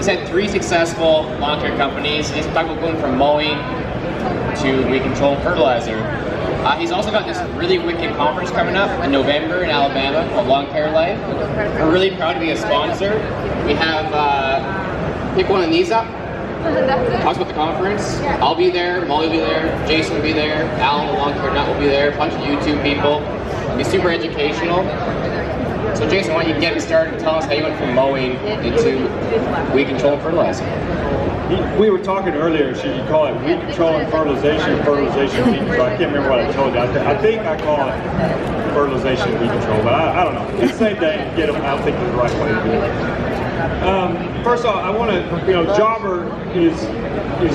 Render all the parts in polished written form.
He's had 3 successful lawn care companies. He's talking about going from mowing to weed control and fertilizer. He's also got this really wicked conference coming up in November in Alabama called Lawn Care Life. We're really proud to be a sponsor. We have, pick one of these up. Talks about the conference. I'll be there, Molly will be there, Jason will be there, Alan the Lawn Care Nut will be there, a bunch of YouTube people. It'll be super educational. So Jason, why don't you get me started and tell us how you went from mowing into weed control and fertilizer? We were talking earlier, should you call it weed control and fertilization, weed control? I can't remember what I told you. I think I call it fertilization weed control, but I don't know. It's the same thing. I don't think it's the right way to do it. First off, I want to, Jobber is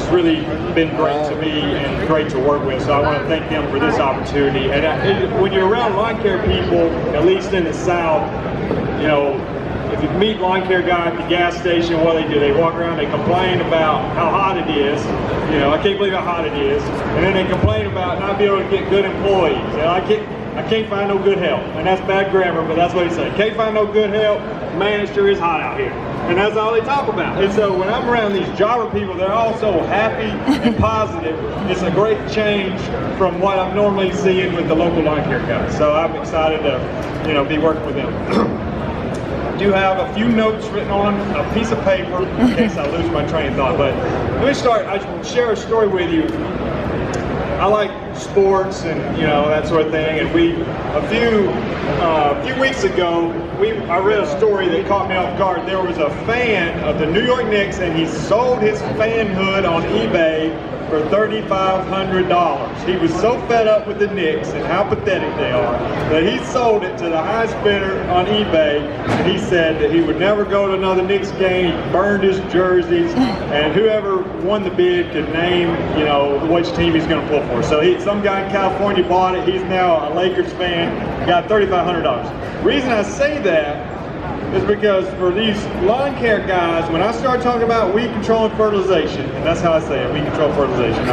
really been great to me and great to work with, so I want to thank them for this opportunity. And when you're around lawn care people, at least in the South, if you meet lawn care guy at the gas station, what do? They walk around, they complain about how hot it is. I can't believe how hot it is. And then they complain about not being able to get good employees. I can't find no good help. And that's bad grammar, but that's what he said. Can't find no good help. Man, it sure is hot out here. And that's all they talk about. And so when I'm around these jobber people, they're all so happy and positive. It's a great change from what I'm normally seeing with the local lawn care guys. So I'm excited to, be working with them. I do have a few notes written on a piece of paper in case I lose my train of thought. But let me start. I share a story with you. I like sports and that sort of thing. And a few weeks ago, I read a story that caught me off guard. There was a fan of the New York Knicks, and he sold his fan hood on eBay for $3,500. He was so fed up with the Knicks and how pathetic they are that he sold it to the highest bidder on eBay, and he said that he would never go to another Knicks game. He burned his jerseys, and whoever won the bid could name, which team he's going to pull for. So some guy in California bought it. He's now a Lakers fan. Got $3,500. The reason I say that is because for these lawn care guys, when I start talking about weed control and fertilization, and that's how I say it, weed control and fertilization,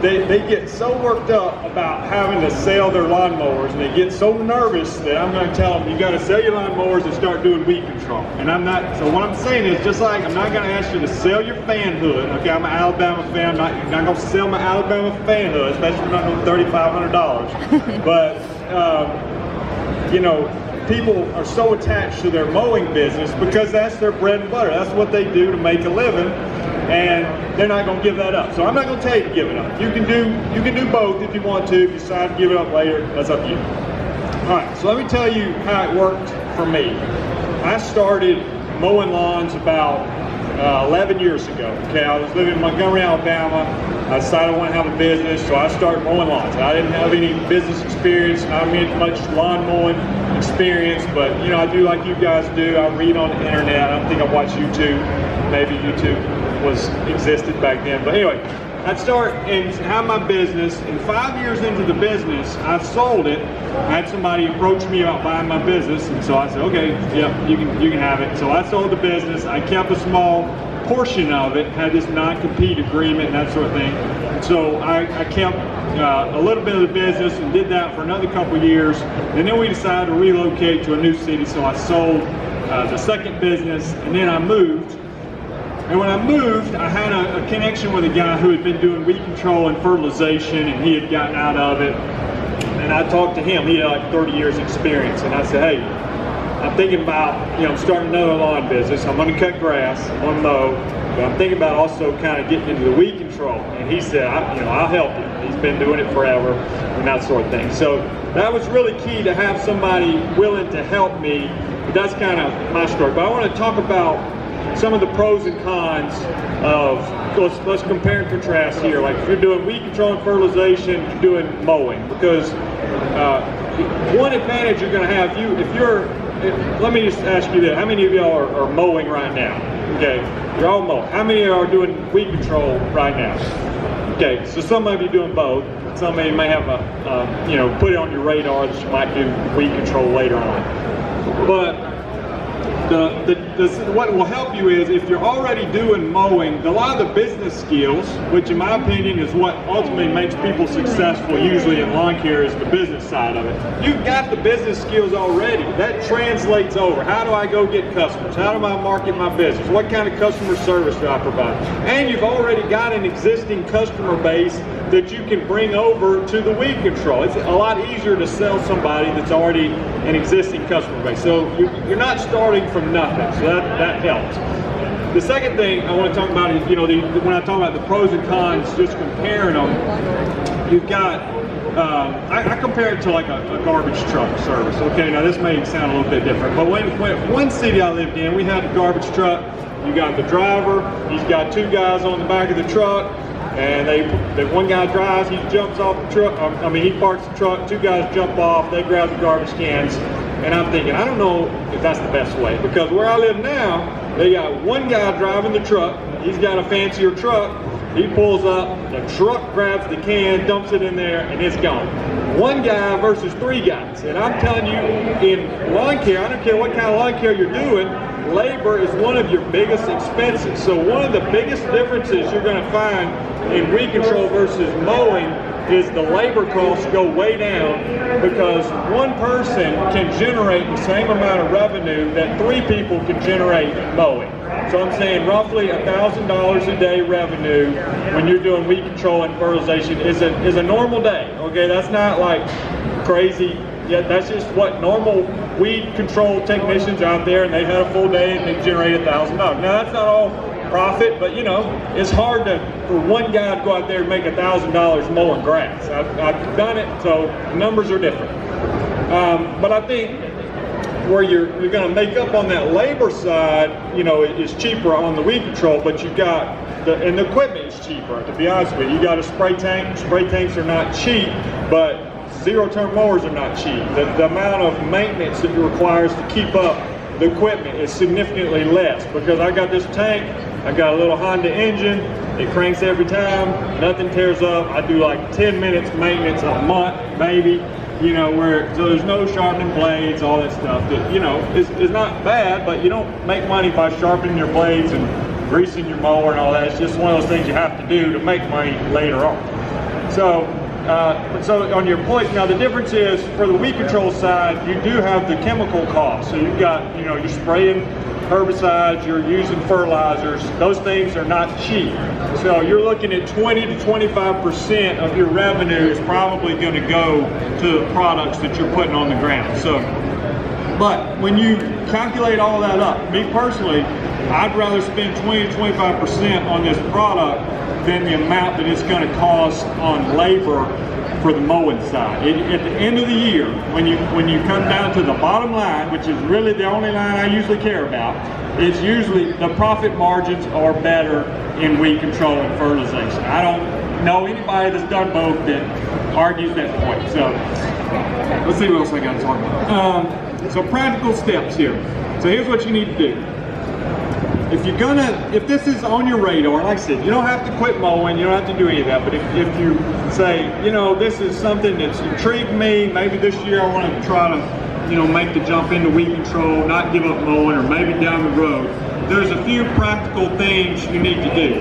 they get so worked up about having to sell their lawnmowers, and they get so nervous that I'm going to tell them, you got to sell your lawnmowers and start doing weed control. And I'm not, so what I'm saying is, just like I'm not going to ask you to sell your fan hood, okay, I'm an Alabama fan, I'm not going to sell my Alabama fan hood, especially not no $3,500, but, people are so attached to their mowing business because that's their bread and butter. That's what they do to make a living, and they're not going to give that up. So I'm not going to tell you to give it up. You can do both if you want to. If you decide to give it up later, that's up to you. All right, so let me tell you how it worked for me. I started mowing lawns about 11 years ago. Okay, I was living in Montgomery, Alabama. I decided I want to have a business, so I started mowing lawns. I didn't have any business experience, not much lawn mowing experience, but I do like you guys do. I read on the internet. I don't think I watch YouTube. Maybe YouTube existed back then. But anyway, I'd start and have my business, and 5 years into the business, I sold it. I had somebody approach me about buying my business, and so I said, okay, yeah, you can have it. So I sold the business. I kept a small portion of it, had this non-compete agreement and that sort of thing. So I kept a little bit of the business and did that for another couple of years. And then we decided to relocate to a new city, so I sold the second business, and then I moved. And when I moved, I had a connection with a guy who had been doing weed control and fertilization, and he had gotten out of it. And I talked to him. He had like 30 years experience. And I said, hey, I'm thinking about, starting another lawn business. I'm going to cut grass, I'm going to mow, but I'm thinking about also kind of getting into the weed control. And he said, I'll help you. He's been doing it forever and that sort of thing. So that was really key to have somebody willing to help me. But that's kind of my story. But I want to talk about some of the pros and cons of, let's compare and contrast here. Like if you're doing weed control and fertilization, you're doing mowing. Because one advantage you're going to have, let me just ask you this, how many of y'all are mowing right now? Okay, you're all mowing. How many are doing weed control right now? Okay, so some of you doing both. Some of you may have put it on your radar that you might do weed control later on. But what will help you is if you're already doing mowing, a lot of the business skills, which in my opinion is what ultimately makes people successful usually in lawn care, is the business side of it. You've got the business skills already. That translates over. How do I go get customers? How do I market my business? What kind of customer service do I provide? And you've already got an existing customer base that you can bring over to the weed control. It's a lot easier to sell somebody that's already an existing customer base. So you're not starting from nothing, so that helps. The second thing I want to talk about is, when I talk about the pros and cons, just comparing them, you've got, I compare it to like a garbage truck service. Okay, now this may sound a little bit different, but when one city I lived in, we had a garbage truck. You got the driver, he's got two guys on the back of the truck, and one guy drives, he jumps off the truck, he parks the truck, two guys jump off, they grab the garbage cans, and I'm thinking, I don't know if that's the best way, because where I live now, they got one guy driving the truck, he's got a fancier truck, he pulls up, the truck grabs the can, dumps it in there, and it's gone. One guy versus three guys, and I'm telling you, in lawn care, I don't care what kind of lawn care you're doing, labor is one of your biggest expenses. So one of the biggest differences you're going to find in weed control versus mowing is the labor costs go way down, because one person can generate the same amount of revenue that three people can generate in mowing. So I'm saying roughly $1,000 a day revenue when you're doing weed control and fertilization is a normal day. Okay, that's not like crazy. Yeah, that's just what normal weed control technicians out there, and they had a full day and they generated $1,000. Now that's not all profit, but it's hard for one guy to go out there and make $1,000 mowing grass. I've done it, so numbers are different. But I think where you're going to make up on that labor side, is cheaper on the weed control, but you've got and the equipment is cheaper. To be honest with you, you got a spray tank. Spray tanks are not cheap, but zero-turn mowers are not cheap. The amount of maintenance that it requires to keep up the equipment is significantly less, because I got this tank, I got a little Honda engine, it cranks every time, nothing tears up. I do like 10 minutes maintenance a month, maybe, so there's no sharpening blades, all that stuff that, is not bad, but you don't make money by sharpening your blades and greasing your mower and all that. It's just one of those things you have to do to make money later on. So on your point, now the difference is for the weed control side, you do have the chemical costs. So you've got, you're spraying herbicides, you're using fertilizers. Those things are not cheap. So you're looking at 20 to 25% of your revenue is probably going to go to the products that you're putting on the ground. So, but when you calculate all that up, me personally, I'd rather spend 20 to 25% on this product than the amount that it's going to cost on labor for the mowing side. At the end of the year, when you come down to the bottom line, which is really the only line I usually care about, it's usually the profit margins are better in weed control and fertilization. I don't know anybody that's done both that argues that point. So let's see what else I got to talk about. So practical steps here. So here's what you need to do. If this is on your radar, like I said, you don't have to quit mowing, you don't have to do any of that, but if you say, this is something that's intrigued me, maybe this year I want to try to, make the jump into weed control, not give up mowing, or maybe down the road, there's a few practical things you need to do.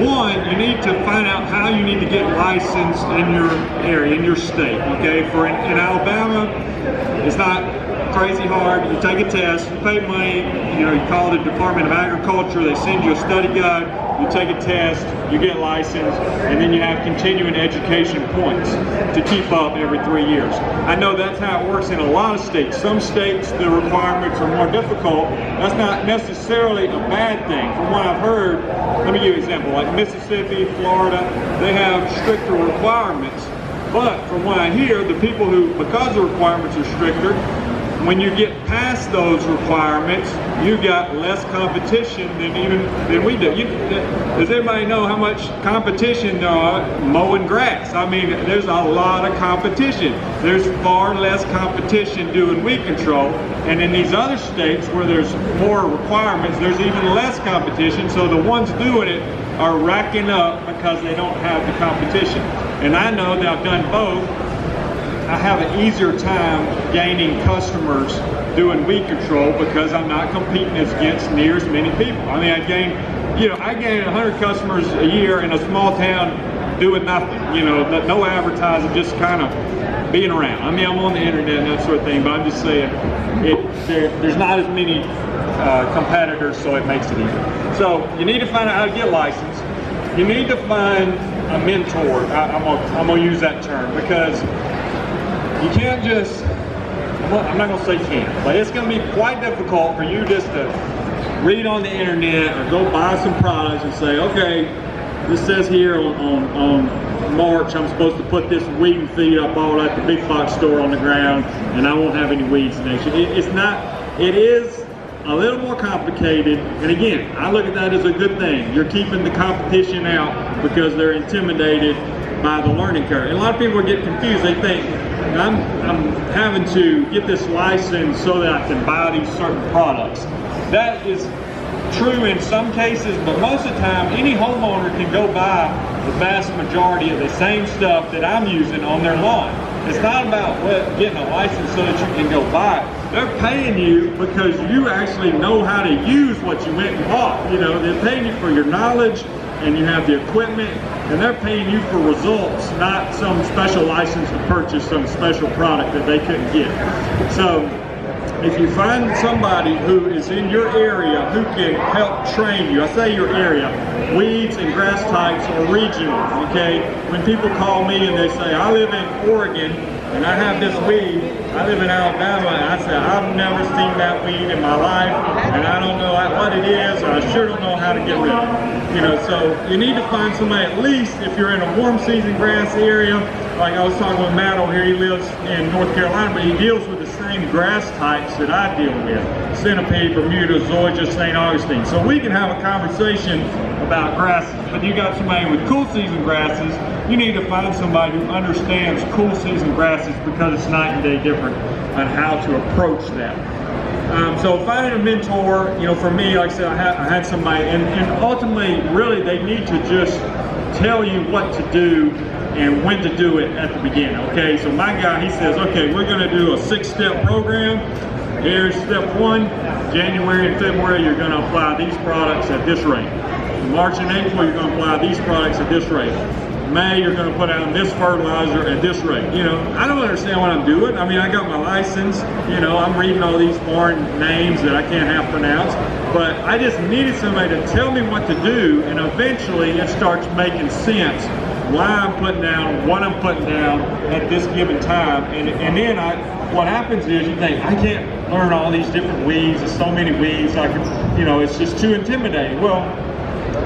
One, you need to find out how you need to get licensed in your area, in your state, okay? In Alabama, it's not crazy hard. You take a test, you pay money, you call the Department of Agriculture, they send you a study guide, you take a test, you get licensed, and then you have continuing education points to keep up every 3 years. I know that's how it works in a lot of states. Some states, the requirements are more difficult. That's not necessarily a bad thing. From what I've heard, let me give you an example, like Mississippi, Florida, they have stricter requirements. But from what I hear, the people who, because the requirements are stricter, when you get past those requirements, you got less competition than we do. Does anybody know how much competition there are mowing grass? There's a lot of competition. There's far less competition doing weed control, and in these other states where there's more requirements, there's even less competition, so the ones doing it are racking up because they don't have the competition. And I know that I've done both. I have an easier time gaining customers doing weed control because I'm not competing against near as many people. I mean, I gain 100 customers a year in a small town doing nothing, no advertising, just kind of being around. I mean, I'm on the internet and that sort of thing, but I'm just saying there's not as many competitors, so it makes it easier. So you need to find out how to get licensed. You need to find a mentor. I'm gonna use that term because you can't just, I'm not gonna say can't, but it's gonna be quite difficult for you just to read on the internet or go buy some products and say, okay, this says here on March I'm supposed to put this weed and feed I bought at the big box store on the ground and I won't have any weeds next year. It is a little more complicated, and again, I look at that as a good thing. You're keeping the competition out because they're intimidated by the learning curve. And a lot of people get confused. They think, I'm having to get this license so that I can buy these certain products. That is true in some cases, but most of the time, any homeowner can go buy the vast majority of the same stuff that I'm using on their lawn. It's not about getting a license so that you can go buy it. They're paying you because you actually know how to use what you went and bought. They're paying you for your knowledge and you have the equipment, and they're paying you for results, not some special license to purchase some special product that they couldn't get. So if you find somebody who is in your area who can help train you, I say your area, weeds and grass types are regional, okay? When people call me and they say, I live in Oregon and I have this weed, I live in Alabama, and I say, I've never seen that weed in my life, and I don't know what it is, or I sure don't know how to get rid of it. So you need to find somebody, at least if you're in a warm season grass area, like I was talking with Matt over here, he lives in North Carolina, but he deals with the same grass types that I deal with. Centipede, Bermuda, Zoysia, St. Augustine. So we can have a conversation about grasses, but you got somebody with cool season grasses, you need to find somebody who understands cool season grasses because it's night and day different on how to approach that. So finding a mentor, for me, like I said, I had somebody, and ultimately, really, they need to just tell you what to do and when to do it at the beginning, okay? So my guy, he says, okay, we're gonna do a 6-step program. Here's step 1, January and February, you're gonna apply these products at this rate. March and April, you're gonna apply these products at this rate. May, you're gonna put out this fertilizer at this rate. I don't understand what I'm doing. I mean, I got my license, I'm reading all these foreign names that I can't half pronounce, but I just needed somebody to tell me what to do, and eventually it starts making sense why I'm putting down, what I'm putting down at this given time. And then what happens is you think, I can't learn all these different weeds, there's so many weeds, it's just too intimidating. Well,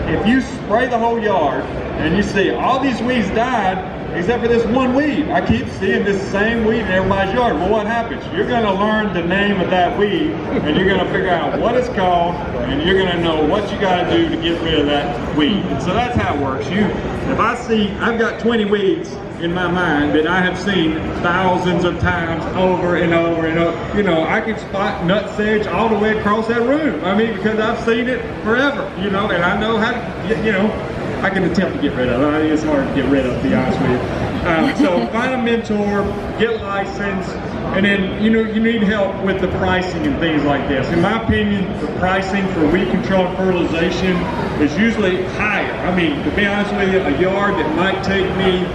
if you spray the whole yard and you see all these weeds died except for this one weed, I keep seeing this same weed in everybody's yard. Well, what happens? You're going to learn the name of that weed, and you're going to figure out what it's called, and you're going to know what you got to do to get rid of that weed. And so that's how it works. If I see, I've got 20 weeds in my mind that I have seen thousands of times over and over and over. I can spot nutsedge all the way across that room. I mean, because I've seen it forever, and I know how to, I can attempt to get rid of it. It's hard to get rid of, to be honest with you. So find a mentor, get licensed, and then you need help with the pricing and things like this. In my opinion, the pricing for weed control and fertilization is usually higher. I mean, to be honest with you, a yard that might take me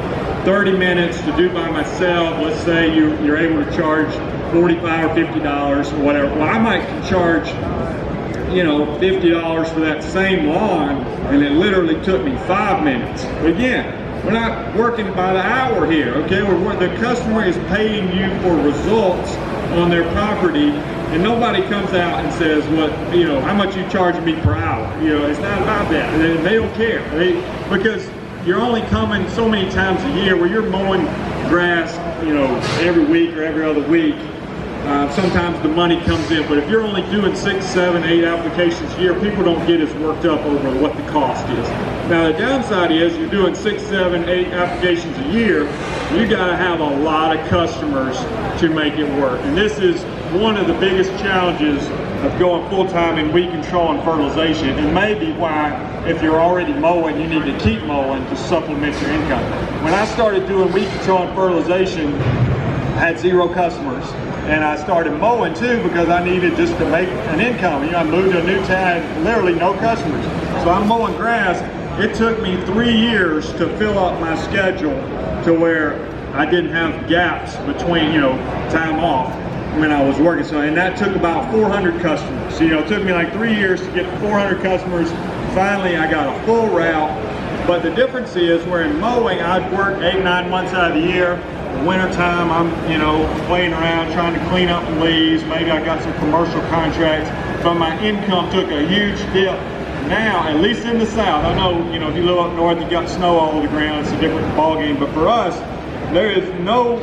30 minutes to do by myself, let's say you're able to charge $45 or $50 or whatever. Well, I might charge $50 for that same lawn, and it literally took me 5 minutes. Again, we're not working by the hour here, okay? The customer is paying you for results on their property, and nobody comes out and says, how much you charging me per hour? It's not about that. They don't care, because you're only coming so many times a year where you're mowing grass, every week or every other week. Sometimes the money comes in, but if you're only doing 6, 7, 8 applications a year, people don't get as worked up over what the cost is. Now the downside is you're doing 6, 7, 8 applications a year, you got to have a lot of customers to make it work. And this is one of the biggest challenges of going full-time in weed control and fertilization, and maybe why, if you're already mowing, you need to keep mowing to supplement your income. When I started doing weed control and fertilization, had 0 customers. And I started mowing too because I needed just to make an income. You know, I moved to a new town, literally no customers. So I'm mowing grass. It took me 3 years to fill up my schedule to where I didn't have gaps between, you know, time off when I was working. So, and that took about 400 customers. So, you know, it took me like 3 years to get 400 customers. Finally, I got a full route. But the difference is, where in mowing, I'd work 8-9 months out of the year. Wintertime, I'm, you know, playing around trying to clean up leaves. Maybe I got some commercial contracts, but my income took a huge dip. Now, at least in the South, I know, you know, if you live up north, you got snow all over the ground, it's a different ballgame. But for us, there is no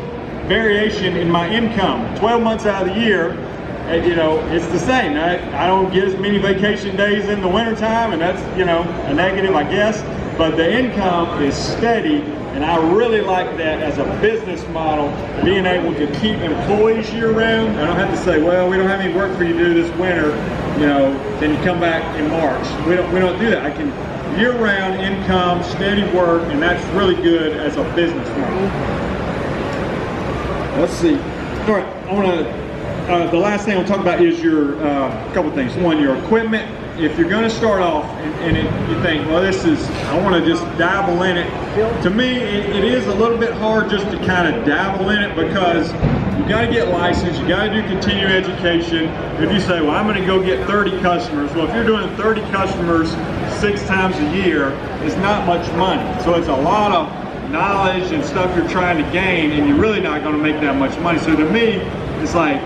variation in my income. 12 months out of the year, you know, it's the same. I don't get as many vacation days in the wintertime, and that's, you know, a negative, I guess. But the income is steady. And I really like that as a business model, being able to keep employees year round. I don't have to say, well, we don't have any work for you to do this winter, you know, then you come back in March. We don't do that. I can year round income, steady work, and that's really good as a business model. Let's see. All right, I want to, the last thing I'll talk about is your, couple things. One, your equipment. If you're going to start off and you think, well, this is, I want to just dabble in it. To me, it is a little bit hard just to kind of dabble in it, because you got to get licensed, you got to do continuing education. If you say, well, I'm going to go get 30 customers, well, if you're doing 30 customers 6 times a year, it's not much money. So it's a lot of knowledge and stuff you're trying to gain, and you're really not going to make that much money. So to me, it's like,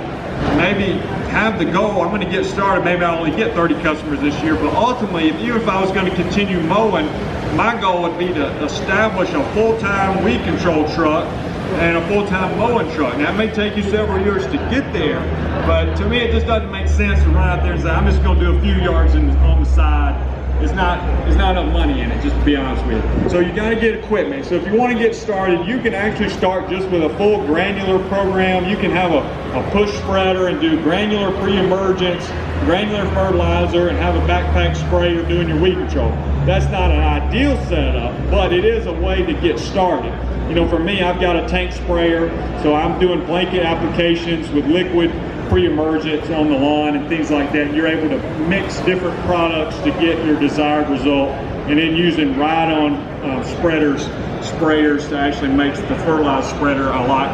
maybe have the goal, I'm going to get started, maybe I only get 30 customers this year, but ultimately, if I was going to continue mowing, my goal would be to establish a full-time weed control truck and a full-time mowing truck. Now, it may take you several years to get there, but to me, it just doesn't make sense to run out there and say, I'm just going to do a few yards on the side. It's not enough money in it, just to be honest with you. So you got to get equipment. So if you want to get started, you can actually start just with a full granular program. You can have a push spreader and do granular pre-emergence, granular fertilizer, and have a backpack sprayer doing your weed control. That's not an ideal setup, but it is a way to get started. You know, for me, I've got a tank sprayer, so I'm doing blanket applications with liquid pre-emergence on the lawn and things like that. You're able to mix different products to get your desired result, and then using ride-on sprayers to actually make the fertilizer spreader a lot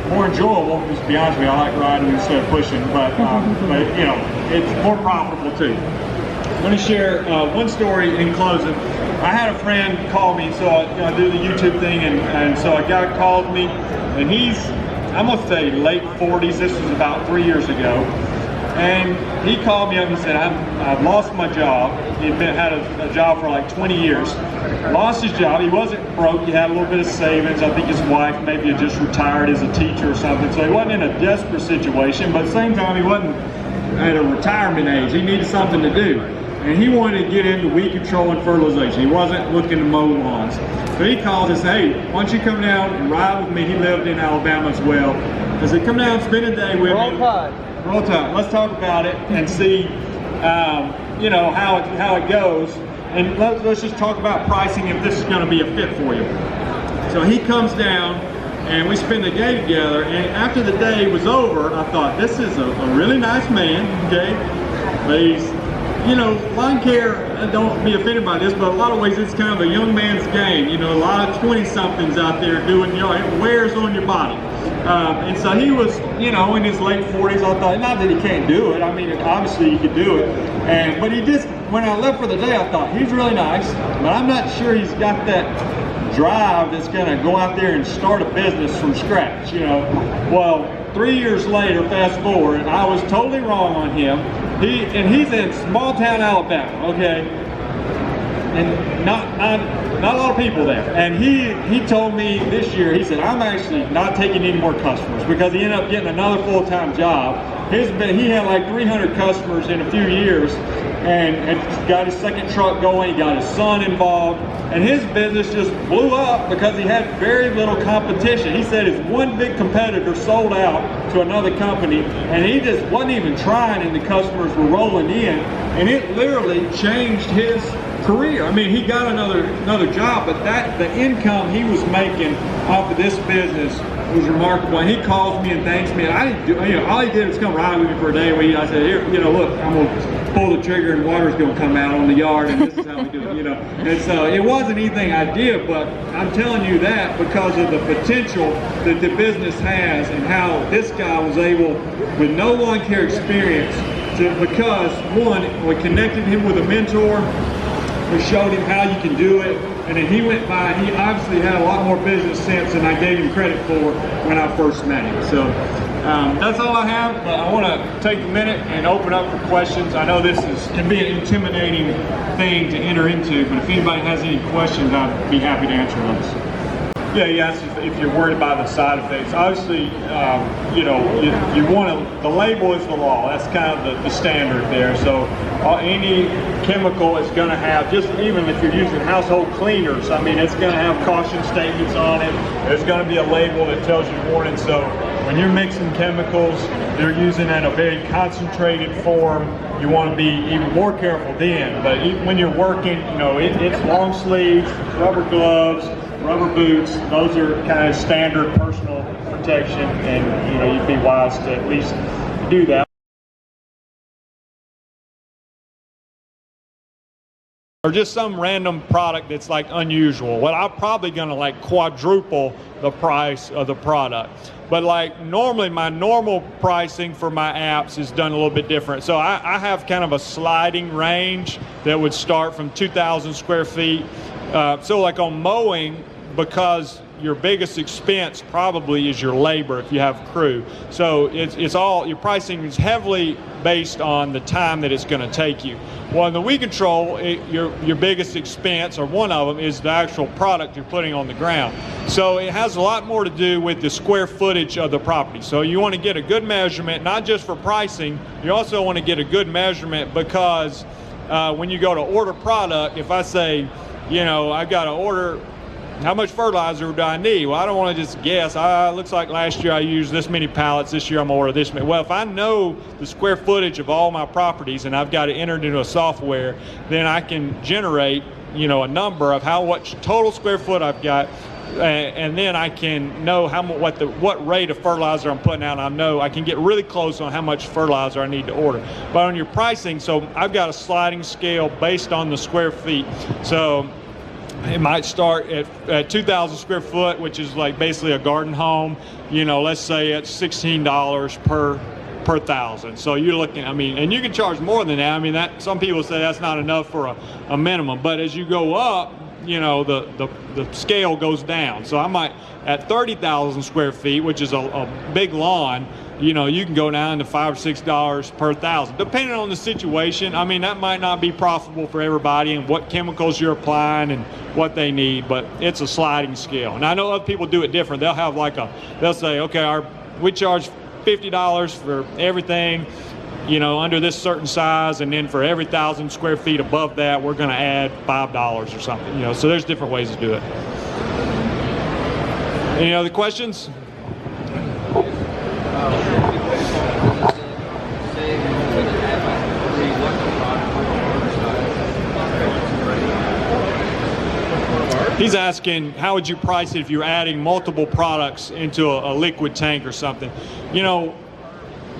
more enjoyable. Just to be honest with you, I like riding instead of pushing, but you know, it's more profitable too. I'm going to share one story in closing. I had a friend call me, so I do the YouTube thing, and so a guy called me, and he's, I'm going to say late 40s, this was about 3 years ago, and he called me up and said, I've lost my job. He'd had a job for like 20 years. Lost his job. He wasn't broke. He had a little bit of savings. I think his wife maybe had just retired as a teacher or something, so he wasn't in a desperate situation, but at the same time, he wasn't at a retirement age. He needed something to do. And he wanted to get into weed control and fertilization. He wasn't looking to mow lawns. So he called and said, hey, why don't you come down and ride with me? He lived in Alabama as well. I said, come down and spend a day with me. Roll Tide. Let's talk about it and see, you know, how it goes. And let's just talk about pricing, if this is going to be a fit for you. So he comes down and we spend the day together. And after the day was over, I thought, this is a really nice man, okay? But he's, you know, lawn care, don't be offended by this, but a lot of ways it's kind of a young man's game. You know, a lot of 20-somethings out there doing, you know, it wears on your body. And so he was, you know, in his late 40s. I thought, not that he can't do it. I mean, obviously he could do it. But he just, when I left for the day, I thought, he's really nice, but I'm not sure he's got that drive that's going to go out there and start a business from scratch, you know. Well, 3 years later, fast forward, I was totally wrong on him. He's in small town Alabama, okay, and not a lot of people there. And he told me this year, he said, I'm actually not taking any more customers, because he ended up getting another full-time job. He had like 300 customers in a few years, and got his second truck going. He got his son involved, and his business just blew up because he had very little competition. He said his one big competitor sold out to another company, and he just wasn't even trying, and the customers were rolling in, and it literally changed his career. I mean, he got another job, but the income he was making off of this business was remarkable. And he calls me and thanks me. And I didn't do, you know, all he did was come ride with me for a day. I said, here, you know, look, I'm gonna pull the trigger and water's gonna come out on the yard, and this is how we do it, you know. And so it wasn't anything I did, but I'm telling you that because of the potential that the business has and how this guy was able, with no lawn care experience, because one, we connected him with a mentor, we showed him how you can do it, and then he went by, he obviously had a lot more business sense than I gave him credit for when I first met him. So that's all I have, but I want to take a minute and open up for questions. I know this can be an intimidating thing to enter into, but if anybody has any questions, I'd be happy to answer those. Yeah, yes, if you're worried about the side effects. Obviously, you know, you want to, the label is the law. That's kind of the standard there. So any chemical is going to have, just even if you're using household cleaners, I mean, it's going to have caution statements on it. There's going to be a label that tells you warning. So when you're mixing chemicals, they're using in a very concentrated form. You want to be even more careful then. But even when you're working, you know, it's long sleeves, rubber gloves, rubber boots. Those are kind of standard personal protection, and you know, you'd be wise to at least do that. Or just some random product that's like unusual. Well, I'm probably gonna like quadruple the price of the product. But like normally my normal pricing for my apps is done a little bit different. So I have kind of a sliding range that would start from 2,000 square feet. So like on mowing, because your biggest expense probably is your labor if you have crew. So it's all, your pricing is heavily based on the time that it's going to take you. Well, in the weed control, your biggest expense, or one of them, is the actual product you're putting on the ground. So it has a lot more to do with the square footage of the property. So you want to get a good measurement, not just for pricing, you also want to get a good measurement because when you go to order product, if I say, you know, I've got to order, how much fertilizer do I need? Well, I don't want to just guess. Looks like last year I used this many pallets, this year I'm going to order this many. Well, if I know the square footage of all my properties and I've got it entered into a software, then I can generate, you know, a number of what total square foot I've got, and then I can know what rate of fertilizer I'm putting out. I can get really close on how much fertilizer I need to order. But on your pricing, so I've got a sliding scale based on the square feet. So it might start at 2,000 square foot, which is like basically a garden home. You know, let's say it's $16 per thousand. So you're looking, I mean, and you can charge more than that. I mean, that some people say that's not enough for a minimum. But as you go up, you know, the scale goes down. So I might, at 30,000 square feet, which is a big lawn, you know, you can go down to $5 or $6 per thousand, depending on the situation. I mean, that might not be profitable for everybody and what chemicals you're applying and what they need, but it's a sliding scale. And I know other people do it different. They'll have like they'll say, okay, we charge $50 for everything, you know, under this certain size, and then for every 1,000 square feet above that, we're going to add $5 or something. You know, so there's different ways to do it. Any other questions? He's asking, how would you price it if you're adding multiple products into a liquid tank or something? You know,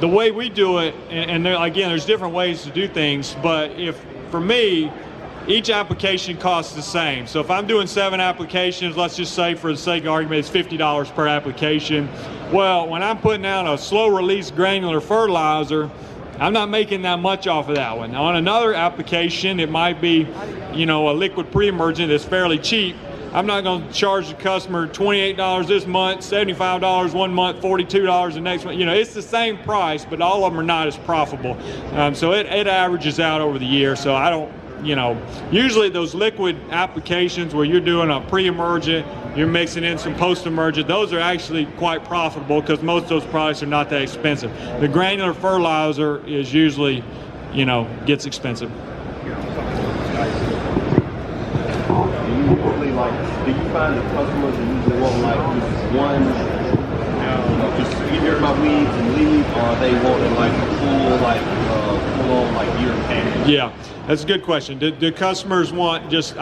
the way we do it, and again, there's different ways to do things, but for me, each application costs the same. So if I'm doing 7 applications, let's just say for the sake of argument, it's $50 per application. Well, when I'm putting out a slow release granular fertilizer, I'm not making that much off of that one. On another application, it might be, you know, a liquid pre-emergent that's fairly cheap. I'm not going to charge the customer $28 this month, $75 one month, $42 the next month. You know, it's the same price, but all of them are not as profitable. So it averages out over the year. So I don't, you know, usually those liquid applications where you're doing a pre-emergent, you're mixing in some post-emergent, those are actually quite profitable because most of those products are not that expensive. The granular fertilizer is usually, you know, gets expensive. Do you find the customers that usually want like just one, just get rid of my weeds and leave, or are they wanting like a full on like year package? Yeah, that's a good question. Do customers want just,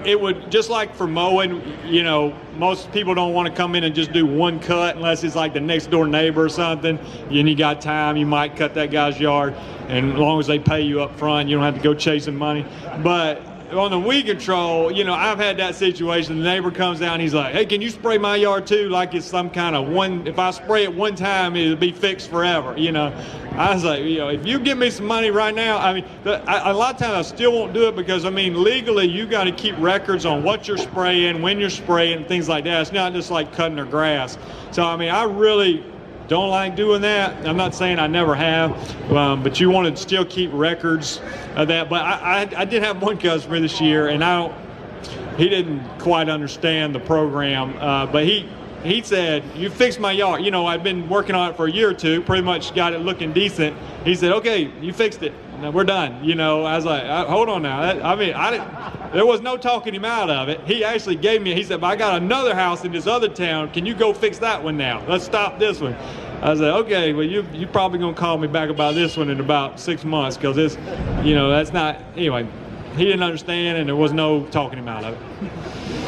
it would, just like for mowing, you know, most people don't want to come in and just do one cut unless it's like the next door neighbor or something. And you got time, you might cut that guy's yard, and as long as they pay you up front, you don't have to go chasing money. But on the weed control, you know, I've had that situation. The neighbor comes down, he's like, hey, can you spray my yard too? Like it's some kind of one, if I spray it one time, it'll be fixed forever, you know. I was like, you know, if you give me some money right now, I mean, a lot of times I still won't do it because, I mean, legally you got to keep records on what you're spraying, when you're spraying, and things like that. It's not just like cutting their grass. So, I mean, I really don't like doing that. I'm not saying I never have, but you want to still keep records of that. But I did have one customer this year, and he didn't quite understand the program, but he said, you fixed my yard. You know, I'd been working on it for a year or two, pretty much got it looking decent. He said, okay, you fixed it. Now we're done. You know, I was like, hold on now. There was no talking him out of it. He actually gave me, he said, but I got another house in this other town. Can you go fix that one now? Let's stop this one. I said, okay, well, you probably going to call me back about this one in about 6 months because this, you know, that's not, anyway, he didn't understand and there was no talking him out of it.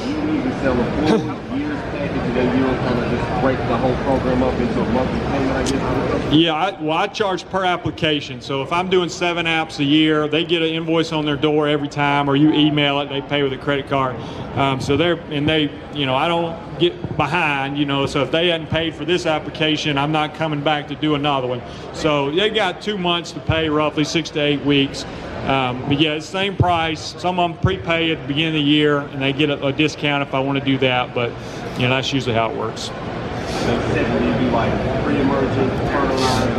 You need to sell a full year's package and then you'll kind of just break the whole program up into a monthly payment, I guess? Yeah, I charge per application. So if I'm doing 7 apps a year, they get an invoice on their door every time, or you email it, they pay with a credit card. So they, you know, I don't get behind, you know, so if they hadn't paid for this application, I'm not coming back to do another one. So they got 2 months to pay, roughly 6 to 8 weeks. But yeah, it's the same price. Some of them prepay at the beginning of the year, and they get a discount if I want to do that. But you know, that's usually how it works. So typically you do like pre-emergent, fertilizer,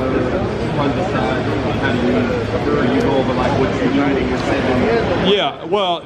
fungicide, kind of you go over like what you're doing in your setting. Yeah, well,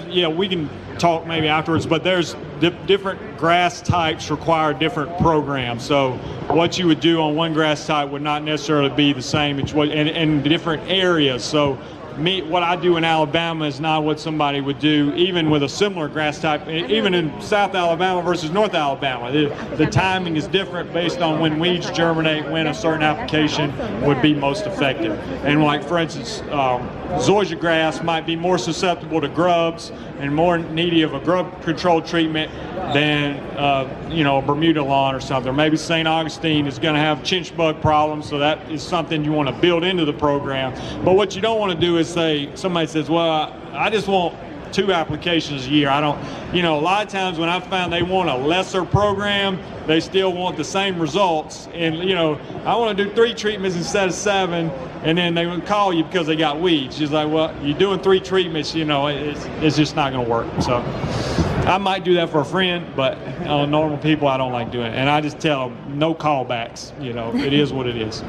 yeah, we can talk maybe afterwards, but there's different grass types require different programs. So what you would do on one grass type would not necessarily be the same in different areas. So what I do in Alabama is not what somebody would do even with a similar grass type, even in South Alabama versus North Alabama. The timing is different based on when weeds germinate, when a certain application would be most effective. And like, for instance, zoysia grass might be more susceptible to grubs and more needy of a grub control treatment than you know, a Bermuda lawn or something. Or maybe St. Augustine is going to have chinch bug problems, so that is something you want to build into the program. But what you don't want to do is say, somebody says, well, I just want 2 applications a year. I don't, you know, a lot of times when I found they want a lesser program, they still want the same results. And, you know, I want to do 3 treatments instead of 7, and then they would call you because they got weeds. It's like, well, you're doing 3 treatments, you know, it's just not going to work. So I might do that for a friend, but on normal people, I don't like doing it. And I just tell them, no callbacks. You know, it is what it is.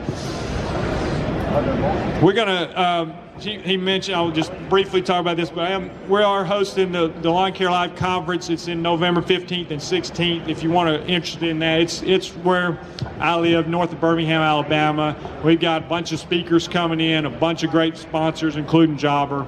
We're going to, he mentioned, I'll just briefly talk about this, but we are hosting the Lawn Care Live Conference. It's in November 15th and 16th. If you want to interested in that, it's where I live, north of Birmingham, Alabama. We've got a bunch of speakers coming in, a bunch of great sponsors, including Jobber.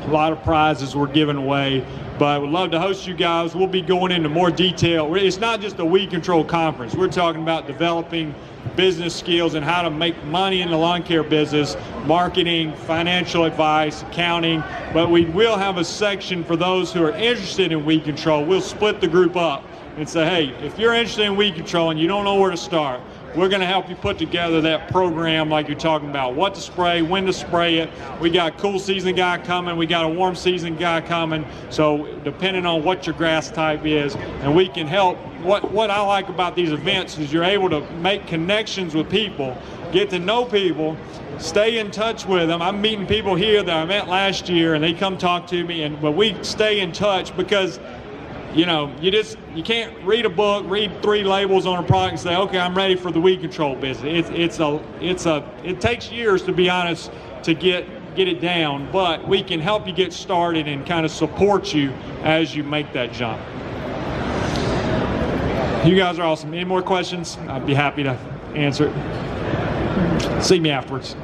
A lot of prizes we're giving away. But we'd love to host you guys. We'll be going into more detail. It's not just a weed control conference. We're talking about developing business skills and how to make money in the lawn care business, marketing, financial advice, accounting. But we will have a section for those who are interested in weed control. We'll split the group up and say, hey, if you're interested in weed control and you don't know where to start, we're going to help you put together that program like you're talking about, what to spray, when to spray it. We got a cool season guy coming. We got a warm season guy coming. So depending on what your grass type is, and we can help. What I like about these events is you're able to make connections with people, get to know people, stay in touch with them. I'm meeting people here that I met last year, and they come talk to me, but we stay in touch because, you know, you can't read a book, read 3 labels on a product and say, okay, I'm ready for the weed control business. It takes years, to be honest, to get it down, but we can help you get started and kind of support you as you make that jump. You guys are awesome. Any more questions? I'd be happy to answer it. See me afterwards.